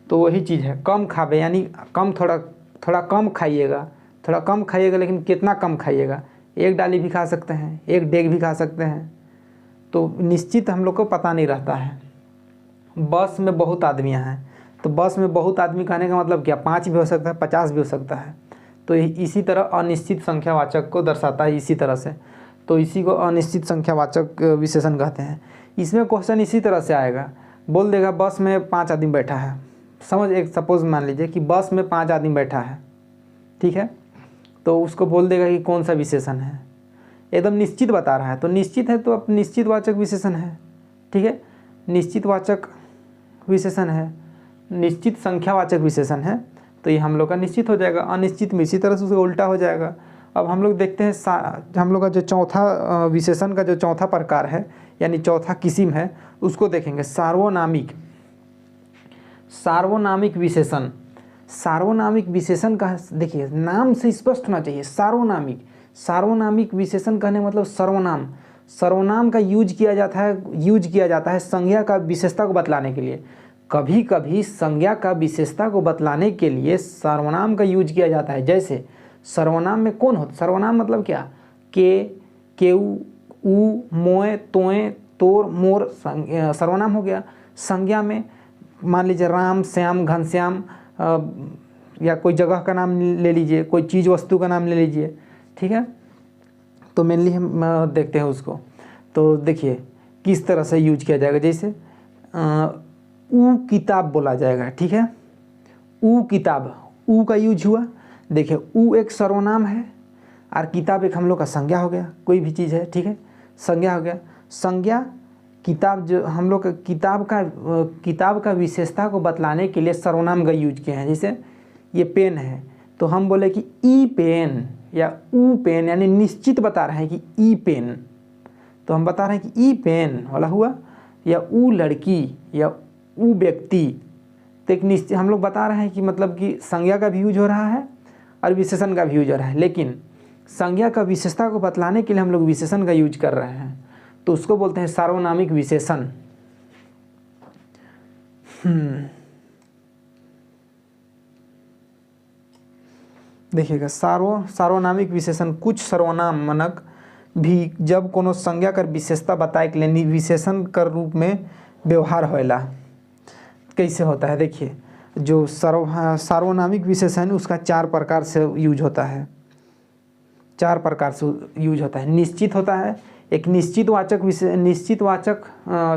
तो वही चीज़ है कम खाबे, यानी कम थोड़ा कम खाइएगा, थोड़ा कम खाइएगा, लेकिन कितना कम खाइएगा, 1 डाली भी खा सकते हैं, 1 डेग भी खा सकते हैं। तो निश्चित हम लोग को पता नहीं रहता है। बस में बहुत आदमियाँ हैं, तो बस में बहुत आदमी कहने का मतलब क्या, 5 भी हो सकता है, 50 भी हो सकता है। तो इसी तरह अनिश्चित संख्यावाचक को दर्शाता है इसी तरह से, तो इसी को अनिश्चित संख्यावाचक विशेषण कहते हैं। इसमें क्वेश्चन इसी तरह से आएगा, बोल देगा बस में 5 आदमी बैठा है, सपोज मान लीजिए कि बस में 5 आदमी बैठा है, ठीक है। तो उसको बोल देगा कि कौन सा विशेषण है, एकदम निश्चित बता रहा है, तो निश्चित है तो अब निश्चितवाचक विशेषण है, ठीक है। निश्चितवाचक विशेषण है, निश्चित संख्यावाचक विशेषण है, तो ये हम लोग का निश्चित हो जाएगा। अनिश्चित में इसी तरह से उसका उल्टा हो जाएगा। अब हम लोग देखते हैं हम लोग का जो चौथा विशेषण का जो चौथा प्रकार है यानी चौथा किस्म है उसको देखेंगे, सार्वनामिक विशेषण। सार्वनामिक विशेषण का देखिए नाम से स्पष्ट होना चाहिए, सार्वनामिक विशेषण कहने मतलब सर्वनाम का यूज किया जाता है संज्ञा का विशेषता को बतलाने के लिए। कभी कभी संज्ञा का विशेषता को बतलाने के लिए सर्वनाम का यूज किया जाता है। जैसे सर्वनाम में कौन होता, सर्वनाम मतलब क्या, के, केऊ, ऊ, मोए, तोए, तोर, मोर सर्वनाम हो गया। संज्ञा में मान लीजिए राम, श्याम, घनश्याम, या कोई जगह का नाम ले लीजिए, कोई चीज़ वस्तु का नाम ले लीजिए, ठीक है। तो मेनली हम देखते हैं उसको, तो देखिए किस तरह से यूज किया जाएगा। जैसे ऊ किताब बोला जाएगा, ठीक है। ऊ किताब, ऊ का यूज हुआ, देखिए ऊ एक सर्वनाम है और किताब एक हम लोग का संज्ञा हो गया, कोई भी चीज़ है, ठीक है, संज्ञा हो गया। संज्ञा किताब जो हम लोग किताब का विशेषता को बतलाने के लिए सर्वनाम का यूज किए हैं। जैसे ये पेन है तो हम बोले कि ई पेन या ऊ पेन, यानी निश्चित बता रहे हैं कि ई पेन, तो हम बता रहे हैं कि ई पेन वाला हुआ। या ऊ लड़की या ऊ व्यक्ति, तो एक निश्चित हम लोग बता रहे हैं कि मतलब कि संज्ञा का भी यूज हो रहा है और विशेषण का भी यूज हो रहा है, लेकिन संज्ञा का विशेषता को बतलाने के लिए हम लोग विशेषण का यूज कर रहे हैं, तो उसको बोलते हैं सार्वनामिक विशेषण। देखिएगा सार्वनामिक विशेषण कुछ सर्वनाम मनक भी जब कोनो संज्ञा कर विशेषता बताए के लिए विशेषण कर रूप में व्यवहार होएला। कैसे होता है देखिए, जो सार्वनामिक विशेषण उसका 4 प्रकार से यूज होता है, 4 प्रकार से यूज होता है। निश्चित होता है, एक निश्चितवाचक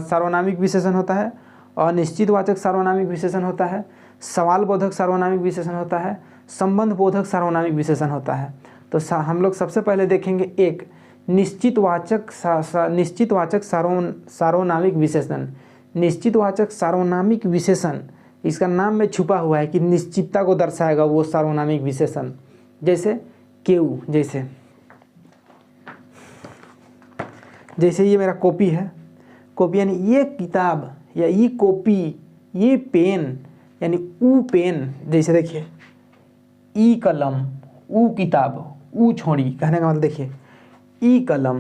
सार्वनामिक विशेषण होता है, अनिश्चितवाचक सार्वनामिक विशेषण होता है, सवाल बोधक सार्वनामिक विशेषण होता है, संबंध बोधक सार्वनामिक विशेषण होता है। तो हम लोग सबसे पहले देखेंगे एक निश्चितवाचक सार्वनामिक विशेषण। निश्चितवाचक सार्वनामिक विशेषण, इसका नाम में छुपा हुआ है कि निश्चितता को दर्शाएगा वो सार्वनामिक विशेषण। जैसे केऊ, जैसे ये मेरा कॉपी है, कॉपी यानी ये किताब, या ये कॉपी, ये पेन यानी ऊ पेन। जैसे देखिए ई कलम, ऊ किताब, ऊ छोड़ी, कहने का मतलब देखिए ई कलम,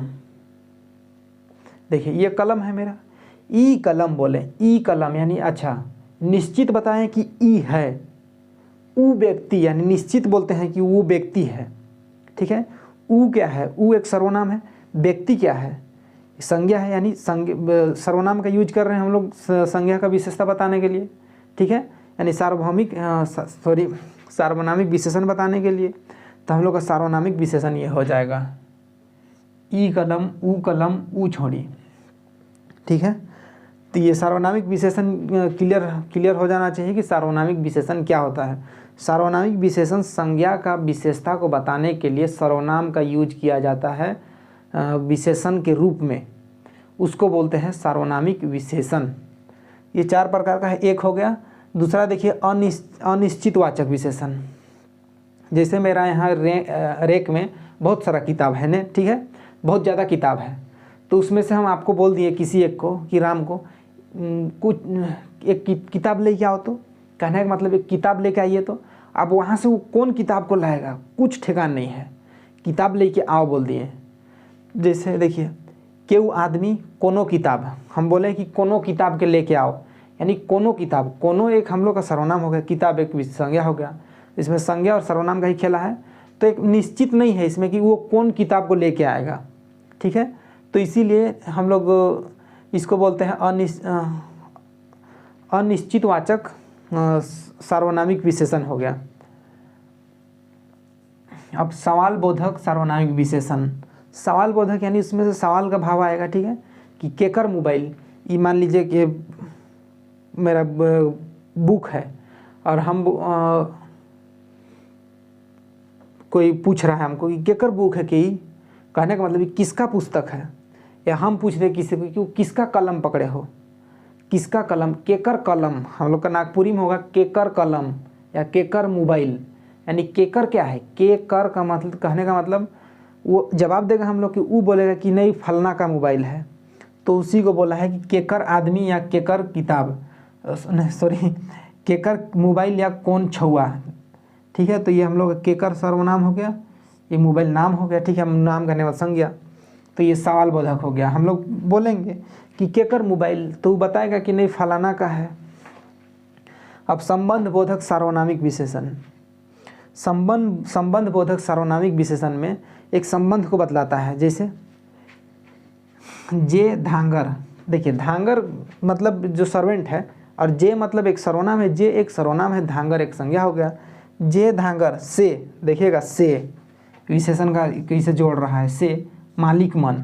देखिए ये कलम है मेरा, ई कलम बोले, ई कलम यानी अच्छा निश्चित बताएं कि ई है। ऊ व्यक्ति यानी निश्चित बोलते हैं कि वो व्यक्ति है, ठीक है। ऊ क्या है? ऊ एक सर्वनाम है। व्यक्ति क्या है? संज्ञा है, यानी सर्वनाम का यूज कर रहे हैं हम लोग संज्ञा का विशेषता बताने के लिए, ठीक है, यानी सार्वनामिक विशेषण बताने के लिए। तो हम लोग का सार्वनामिक विशेषण ये हो जाएगा ई कलम, ऊ कलम, ऊ छोड़ी, ठीक है। तो ये सार्वनामिक विशेषण क्लियर हो जाना चाहिए कि सार्वनामिक विशेषण क्या होता है। सार्वनामिक विशेषण संज्ञा का विशेषता को बताने के लिए सर्वनाम का यूज किया जाता है विशेषण के रूप में, उसको बोलते हैं सार्वनामिक विशेषण। ये 4 प्रकार का है। एक हो गया। दूसरा देखिए अनिश्चितवाचक विशेषण। जैसे मेरा यहाँ रैक में बहुत सारा किताब है ने, ठीक है, बहुत ज़्यादा किताब है। तो उसमें से हम आपको बोल दिए किसी एक को कि राम को कुछ एक किताब लेके आओ, तो कहने का मतलब एक किताब लेके आइए। तो अब वहाँ से वो कौन किताब को लाएगा, कुछ ठिकान नहीं है, किताब लेके आओ बोल दिए। जैसे देखिए केऊ आदमी कोनो किताब, हम बोले कि कोनो किताब के लेके आओ, यानी कोनो किताब, कोनो एक हम लोग का सर्वनाम हो गया, किताब एक संज्ञा हो गया। इसमें संज्ञा और सर्वनाम का ही खेला है, तो एक निश्चित नहीं है इसमें कि वो कौन किताब को लेके आएगा, ठीक है। तो इसीलिए हम लोग इसको बोलते हैं अनिश्चितवाचक सार्वनामिक विशेषण हो गया। अब सवाल बोधक सार्वनामिक विशेषण। सवाल बोधक यानी इसमें से सवाल का भाव आएगा, ठीक है, कि केकर मोबाइल, ये मान लीजिए कि मेरा बुक है और हम कोई पूछ रहा है हमको कि केकर बुक है, कि कहने का मतलब किसका पुस्तक है, या हम पूछ रहे किसी को कि किसका कलम पकड़े हो, किसका कलम, केकर कलम, हम लोग का नागपुरी में होगा केकर कलम या केकर मोबाइल। यानी केकर क्या है, केकर का मतलब, कहने का मतलब वो जवाब देगा हम लोग कि वो बोलेगा कि नहीं फलना का मोबाइल है, तो उसी को बोला है कि केकर आदमी या केकर किताब, सॉरी केकर मोबाइल या कौन छुआ, ठीक है। तो ये हम लोग केकर सर्वनाम हो गया, ये मोबाइल नाम हो गया, ठीक है, नाम करने वाला संज्ञा। तो ये सवाल बोधक हो गया। हम लोग बोलेंगे कि केकर मोबाइल, तो वो बताएगा कि नहीं फलाना का है। अब संबंध बोधक सार्वनामिक विशेषण। संबंध बोधक सार्वनामिक विशेषण में एक संबंध को बतलाता है। जैसे जे धांगर, देखिए धांगर मतलब जो सर्वेंट है, और जे मतलब एक सर्वनाम है, जे एक सर्वनाम है, धांगर एक संज्ञा हो गया। जे धांगर से, देखिएगा से विशेषण का कैसे जोड़ रहा है, से मालिक मन,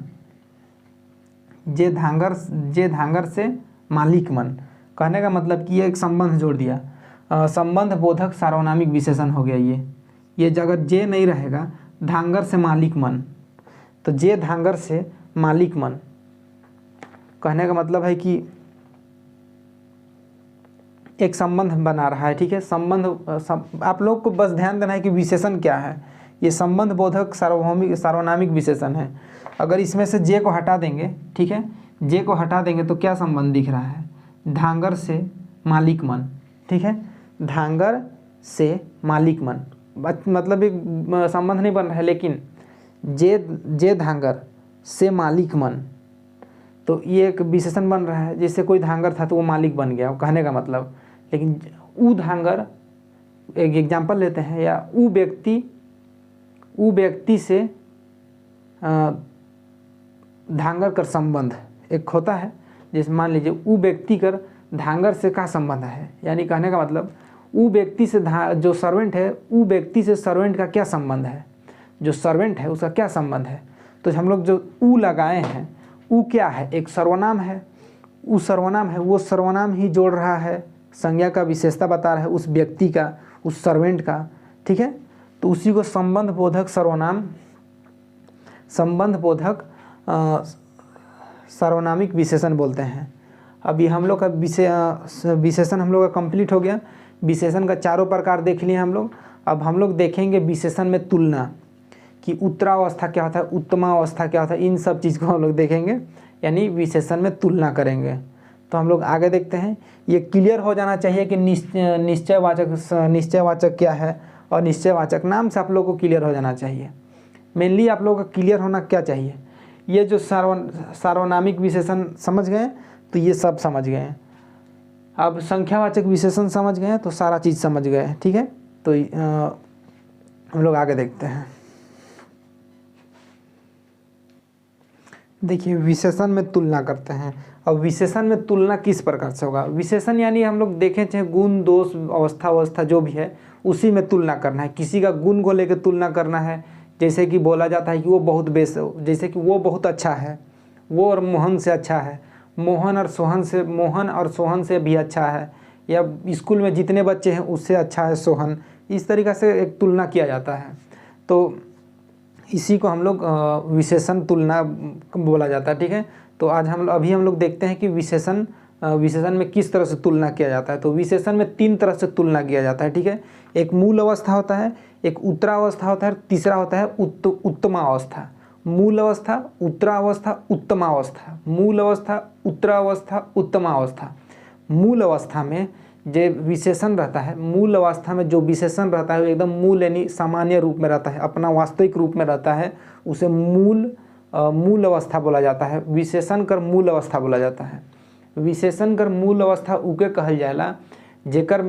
जे धांगर से मालिक मन, कहने का मतलब कि ये एक संबंध जोड़ दिया। संबंध बोधक सार्वनामिक विशेषण हो गया ये अगर जे नहीं रहेगा, धांगर से मालिक मन, तो जे धांगर से मालिक मन, कहने का मतलब है कि एक संबंध बना रहा है, ठीक है। संबंध आप लोग को बस ध्यान देना है कि विशेषण क्या है। ये संबंध बोधक सार्वनामिक विशेषण है। अगर इसमें से जे को हटा देंगे, ठीक है, जे को हटा देंगे तो क्या संबंध दिख रहा है, धांगर से मालिक मन, ठीक है, धांगर से मालिक मन, मतलब एक संबंध नहीं बन रहा है, लेकिन जे धांगर से मालिक मन, तो ये एक विशेषण बन रहा है। जैसे कोई धांगर था तो वो मालिक बन गया, कहने का मतलब। लेकिन ऊ धांगर, एक एग्जाम्पल लेते हैं, या ऊ व्यक्ति से धांगर कर संबंध एक होता है। जैसे मान लीजिए ऊ व्यक्ति कर धांगर से का संबंध है, यानी कहने का मतलब ऊ व्यक्ति से जो सर्वेंट है, ऊ व्यक्ति से सर्वेंट का क्या संबंध है, जो सर्वेंट है उसका क्या संबंध है। तो हम लोग जो ऊ लगाए हैं, ऊ क्या है, एक सर्वनाम है। उस सर्वनाम है वो सर्वनाम ही जोड़ रहा है, संज्ञा का विशेषता बता रहा है उस व्यक्ति का, उस सर्वेंट का, ठीक है। तो उसी को संबंध बोधक सर्वनाम, संबंध बोधक सार्वनामिक विशेषण बोलते हैं। अभी हम लोग का विशेषण हम लोग का कंप्लीट हो गया। विशेषण का चारों प्रकार देख लिए हम लोग। अब हम लोग देखेंगे विशेषण में तुलना, कि उत्तरावस्था क्या होता है, उत्तमावस्था क्या होता है, इन सब चीज़ को हम लोग देखेंगे, यानी विशेषण में तुलना करेंगे। तो हम लोग आगे देखते हैं। ये क्लियर हो जाना चाहिए कि निश्चयवाचक क्या है और निश्चयवाचक नाम से आप लोग को क्लियर हो जाना चाहिए। मेनली आप लोगों का क्लियर होना क्या चाहिए, ये जो सार्वनामिक विशेषण समझ गए तो ये सब समझ गए। अब संख्यावाचक विशेषण समझ गए तो सारा चीज़ समझ गए, ठीक है। तो हम लोग आगे देखते हैं। देखिए विशेषण में तुलना करते हैं। अब विशेषण में तुलना किस प्रकार से होगा, विशेषण यानी हम लोग देखें चाहे गुण दोष अवस्था जो भी है उसी में तुलना करना है। किसी का गुण को लेकर तुलना करना है, जैसे कि बोला जाता है कि वो बहुत जैसे कि वो बहुत अच्छा है, वो और मोहन से अच्छा है, मोहन और सोहन से भी अच्छा है, या स्कूल में जितने बच्चे हैं उससे अच्छा है सोहन। इस तरीक़ा से एक तुलना किया जाता है। तो इसी को हम लोग विशेषण तुलना बोला जाता है, ठीक है। तो आज अभी हम लोग देखते हैं कि विशेषण में किस तरह से तुलना किया जाता है। तो विशेषण में 3 तरह से तुलना किया जाता है, ठीक है। एक मूल अवस्था होता है, एक उत्तरावस्था होता है, तीसरा होता है उत्तमावस्था। मूल अवस्था, उत्तरावस्था, उत्तमावस्था, मूल अवस्था, उत्तरावस्था, उत्तमावस्था। मूल अवस्था में जो विशेषण रहता है, मूल अवस्था में जो विशेषण रहता है वो एकदम मूल यानी सामान्य रूप में रहता है, अपना वास्तविक रूप में रहता है, उसे मूल अवस्था बोला जाता है। विशेषण कर मूल अवस्था बोला जाता है। विशेषण कर मूल अवस्था उके कहल जाएला जेकर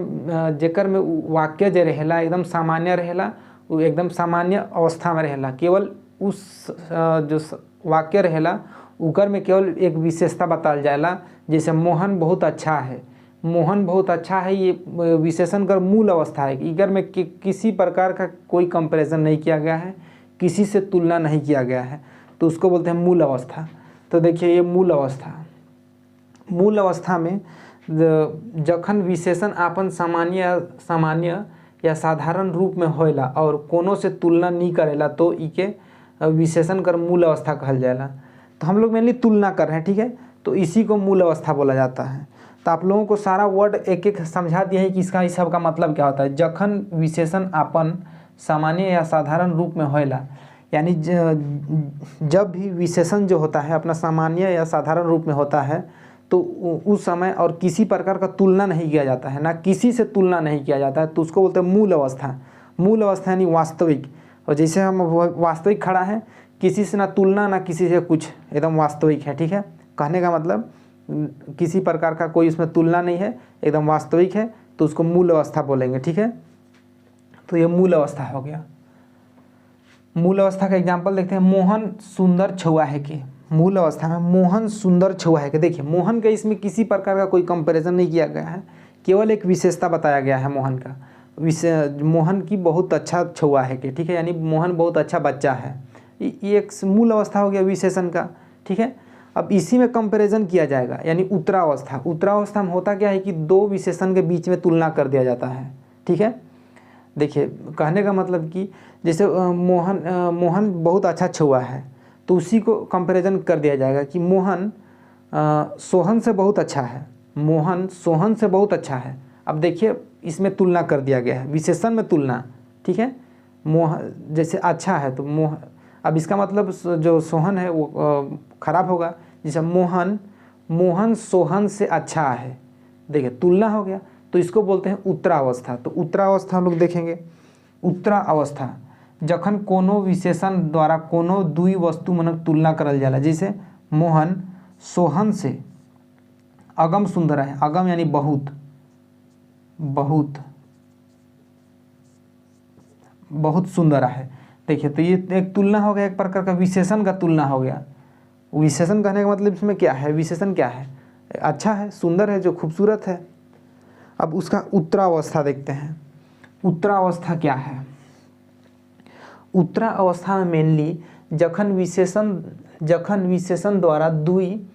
में वाक्य जो रहेला एकदम सामान्य रहेला, वो एकदम सामान्य अवस्था में रहेला। केवल उस जो वाक्य रहेला उकर में केवल एक विशेषता बताल जाएला, जैसे मोहन बहुत अच्छा है। मोहन बहुत अच्छा है, ये विशेषण कर मूल अवस्था है। इगर में किसी प्रकार का कोई कंपैरिजन नहीं किया गया है, किसी से तुलना नहीं किया गया है, तो उसको बोलते हैं मूल अवस्था। तो देखिए ये मूल अवस्था में जखन विशेषण आपन सामान्य या साधारण रूप में होएला और कोनो से तुलना नहीं करेला तो इके विशेषण कर मूल अवस्था कहल जाएला। तो हम लोग मेनली तुलना कर रहे हैं, ठीक है। तो इसी को मूल अवस्था बोला जाता है। तो आप लोगों को सारा वर्ड एक एक समझा दिया है कि इसका इस सब का मतलब क्या होता है। जखन विशेषण आपन सामान्य या साधारण रूप में होएला, यानी जब भी विशेषण जो होता है अपना सामान्य या साधारण रूप में होता है तो उस समय और किसी प्रकार का तुलना नहीं किया जाता है, ना किसी से तुलना नहीं किया जाता है, तो उसको बोलते हैं मूल अवस्था। मूल अवस्था यानी वास्तविक। और जैसे हम वास्तविक खड़ा है, किसी से ना तुलना ना किसी से कुछ, एकदम वास्तविक है, ठीक है। कहने का मतलब किसी प्रकार का कोई उसमें तुलना नहीं है, एकदम वास्तविक है, तो उसको मूल अवस्था बोलेंगे, ठीक है। तो ये मूल अवस्था हो गया। मूल अवस्था का एग्जाम्पल देखते हैं। मोहन सुंदर छुआ है के। मूल अवस्था में मोहन सुंदर छुआ है के। देखिए मोहन का इसमें किसी प्रकार का कोई कंपैरिजन नहीं किया गया है, केवल एक विशेषता बताया गया है मोहन का। मोहन की बहुत अच्छा छुआ है के, ठीक है, यानी मोहन बहुत अच्छा बच्चा है। ये एक मूल अवस्था हो गया विशेषण का, ठीक है। अब इसी में कंपैरिजन किया जाएगा, यानी उत्तरावस्था। उत्तरावस्था में होता क्या है कि 2 विशेषण के बीच में तुलना कर दिया जाता है, ठीक है। देखिए कहने का मतलब कि जैसे मोहन बहुत अच्छा छुआ है, तो उसी को कंपैरिजन कर दिया जाएगा कि मोहन सोहन से बहुत अच्छा है, मोहन सोहन से बहुत अच्छा है। अब देखिए इसमें तुलना कर दिया गया है, विशेषण में तुलना, ठीक है। मोहन जैसे अच्छा है तो अब इसका मतलब जो सोहन है वो खराब होगा। जैसे मोहन सोहन से अच्छा है, देखिए तुलना हो गया, तो इसको बोलते हैं उत्तरावस्था। तो उत्तरावस्था हम लोग देखेंगे। उत्तरावस्था जखन कोनो विशेषण द्वारा कोनो दुई वस्तु मनक तुलना करल जाला, जैसे मोहन सोहन से अगम सुंदर है। अगम यानी बहुत सुंदर है। देखिए तो ये एक तुलना हो गया, एक प्रकार का विशेषण का तुलना हो गया। विशेषण कहने का मतलब इसमें क्या है, विशेषण क्या है, अच्छा है, सुंदर है, जो खूबसूरत है। अब उसका उत्तरावस्था देखते हैं। उत्तरावस्था क्या है। उत्तरावस्था में मेनली जखन विशेषण द्वारा दुई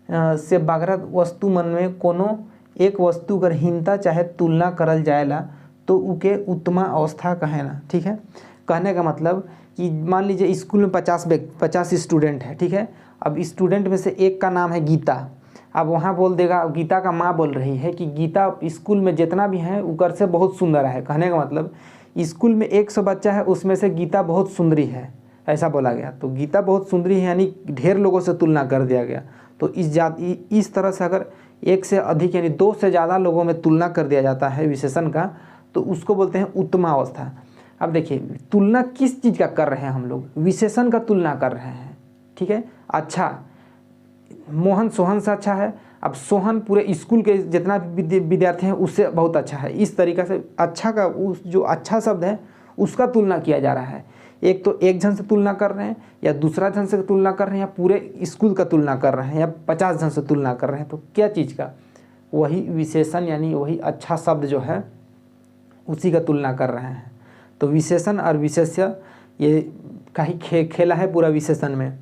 से बागरत वस्तु मन में कोनो एक वस्तु कर हीनता चाहे तुलना करल जाएला तो उके उत्तमा अवस्था कहेला। ठीक है, कहने का मतलब कि मान लीजिए स्कूल में 50 स्टूडेंट है। ठीक है, अब स्टूडेंट में से एक का नाम है गीता। अब वहाँ बोल देगा, गीता का माँ बोल रही है कि गीता स्कूल में जितना भी है उकर से बहुत सुंदर है। कहने का मतलब स्कूल में 100 बच्चा है, उसमें से गीता बहुत सुंदरी है, ऐसा बोला गया। तो गीता बहुत सुंदरी है यानी ढेर लोगों से तुलना कर दिया गया। तो इस तरह से अगर एक से अधिक यानी 2 से ज़्यादा लोगों में तुलना कर दिया जाता है विशेषण का, तो उसको बोलते हैं उत्तमा अवस्था। अब देखिए तुलना किस चीज़ का कर रहे हैं हम लोग, विशेषण का तुलना कर रहे हैं। ठीक है, अच्छा मोहन सोहन से अच्छा है, अब सोहन पूरे स्कूल के जितना भी विद्यार्थी हैं उससे बहुत अच्छा है। इस तरीक़े से अच्छा का उस जो अच्छा शब्द है उसका तुलना किया जा रहा है। एक तो एक जन से तुलना कर रहे हैं या दूसरा जन से तुलना कर रहे हैं या पूरे स्कूल का तुलना कर रहे हैं या 50 जन से तुलना कर रहे हैं, तो क्या चीज़ का, वही विशेषण यानी वही अच्छा शब्द जो है उसी का तुलना कर रहे हैं। तो विशेषण और विशेष्य ये का ही खेला है पूरा विशेषण में।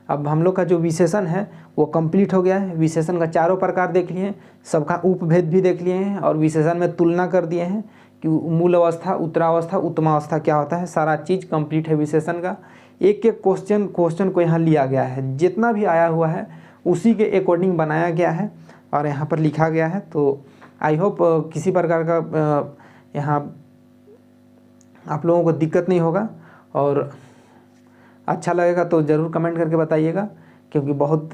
अब हम लोग का जो विशेषण है वो कंप्लीट हो गया है। विशेषण का चारों प्रकार देख लिए हैं, सबका उपभेद भी देख लिए हैं और विशेषण में तुलना कर दिए हैं कि मूल अवस्था, उत्तरावस्था, उत्तमावस्था क्या होता है। सारा चीज़ कंप्लीट है विशेषण का। एक एक क्वेश्चन को यहाँ लिया गया है, जितना भी आया हुआ है उसी के अकॉर्डिंग बनाया गया है और यहाँ पर लिखा गया है। तो आई होप किसी प्रकार का यहाँ आप लोगों को दिक्कत नहीं होगा और अच्छा लगेगा तो ज़रूर कमेंट करके बताइएगा, क्योंकि बहुत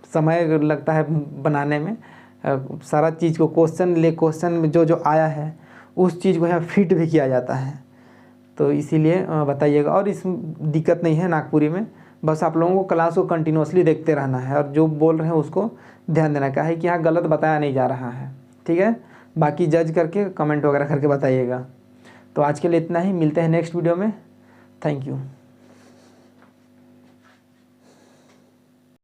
समय लगता है बनाने में। सारा चीज़ को क्वेश्चन में जो आया है उस चीज़ को यहाँ फिट भी किया जाता है, तो इसीलिए बताइएगा। और इस दिक्कत नहीं है नागपुरी में, बस आप लोगों को क्लास को कंटिन्यूसली देखते रहना है और जो बोल रहे हैं उसको ध्यान देना का है कि यहाँ गलत बताया नहीं जा रहा है। ठीक है, बाकी जज करके कमेंट वगैरह करके बताइएगा। तो आज के लिए इतना ही, मिलते हैं नेक्स्ट वीडियो में। Thank you.